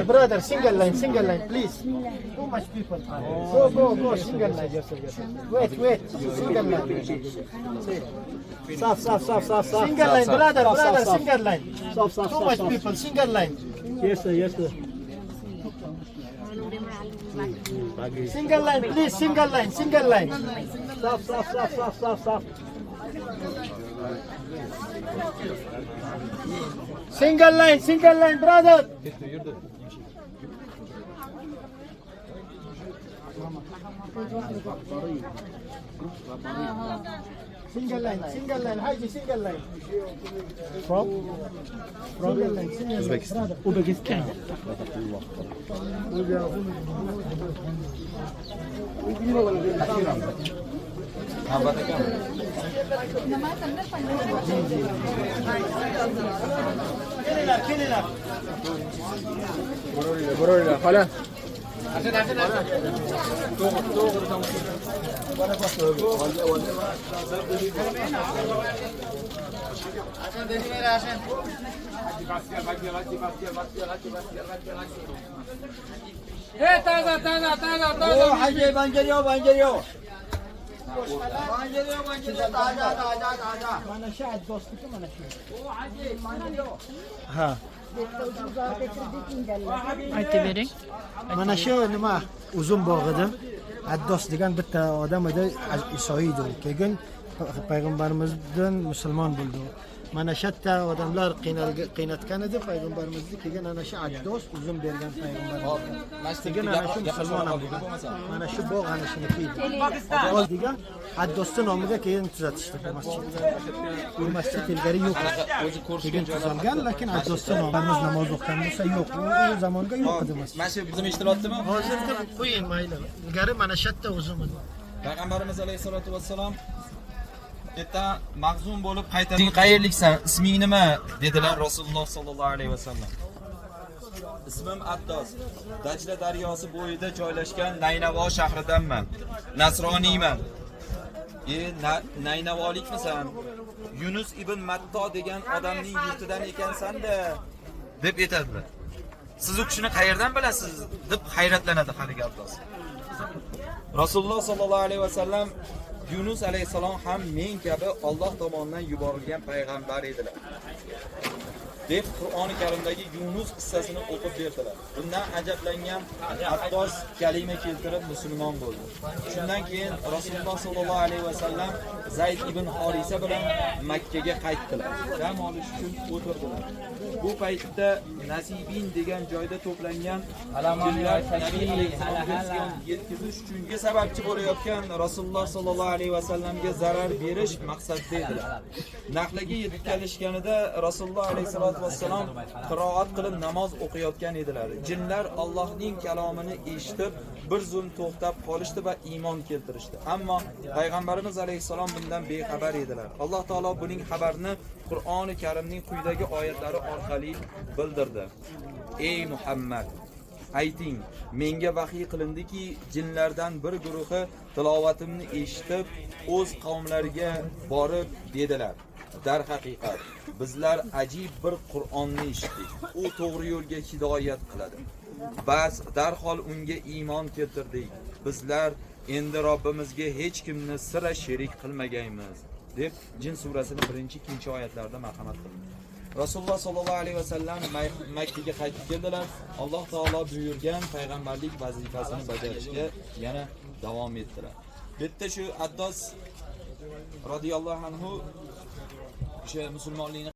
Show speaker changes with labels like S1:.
S1: Brother, single line, please. Too much people. Go, single line. Yes. Wait, single line. Stop. Single line, brother, single line. Stop. Too much people, single line. Yes, sir. Single line, please, single line. Stop. Single line, brother. Single line, Haji, single line. From Uzbekistan.
S2: بروري خلاص
S3: ताजा हाजी बंजरियो
S1: Ha.
S4: Aytavering.
S1: Mana shu nima uzun bog'ida Addos degan bitta odam edi, Isoiy edi. Keyin payg'ambarimizdan musulmon bo'ldi. Mana shu yerda odamlar qiynatgan edi payg'ambarimizni, keyin ana shu Addos uzun bergan payg'ambarimiz. Keyin ana shu musulmon bo'ldi. Mana shu bog' ana shuniki edi. Addos degan Addosning nomiga keyin tuzatishdi masjidni. Bu masjid ilgari yo'q. Keyin tuzalgan, lekin Addosning nomimiz namoz o'qigan bo'lsa yo'q. U zamonga yo'q edi masjid.
S3: Mana shu bizim eshitilyaptimi?
S1: Hozirda qo'ying mayli. Ilgari mana shu yerda uzun edi.
S3: Payg'ambarimiz alayhisolatu vassalom erta mag'zum bo'lib qaytading, qayerliksan, isming nima dedilar Rasululloh sollallohu alayhi vasallam. Ismim Addos. Dajla daryosi bo'yida joylashgan Naynavo shahridanman. Nasroniyman. Naynavolikmisan? Yunus ibn Matto degan odamning yurtidan ekansan-da deb aytadilar. Siz u kishini qayerdan bilasiz deb hayratlanadi haligi Addos. Rasululloh sollallohu alayhi vasallam Yunus alayhisalom ham men kabi Alloh tomonidan yuborilgan payg'ambar edilar deb Qur'oni Karimdagi Yunus qissasini o'qib berdilar. Bundan ajablangan Addos kalima keltirib musulmon bo'ldi. Shundan keyin Rasululloh sollallohu alayhi vasallam Zayd ibn Horisa bilan Makka ga qaytdilar. Dam olish uchun o'tirdilar. Bu paytda Nasibin degan joyda to'plangan jinlar yetkazish uchun sababchi bo'layotgan Rasululloh sollallohu alayhi vasallamga zarar berish maqsadida edilar. Naqlaga yetib kelishganida Rasululloh alayhi vassalom qiroat qilib namoz o'qiyotgan edilar. Jinlar Allohning kalomini eshitib bir zum to'xtab qolishdi va iymon keltirishdi. Ammo payg'ambarimiz alayhisalom bundan bexabar edilar. Alloh taolo buning xabarini Qur'oni Karimning quyidagi oyatlari orqali bildirdi. Ey Muhammad, ayting, menga vahiy qilindiki, jinlardan bir guruhi tilovatimni eshitib, o'z qavmlariga borib dedilar: darhaqiqat bizlar ajib bir Qur'onni eshitdik. U to'g'ri yo'lga hidoyat qiladi. Bas darhol unga iymon keltirdik. Bizlar endi Robbimizga hech kimni sira sherik qilmagaymiz deb Jin surasining 1-2 oyatlarida marhamat qildi. Rasululloh sollallohu alayhi vasallam Makkaga qaytib keldilar. Alloh taolo buyurgan payg'ambarlik vazifasini bajarishga yana davom etdilar. Bitta shu Addos radhiyallohu anhu o'sha musulmonlikni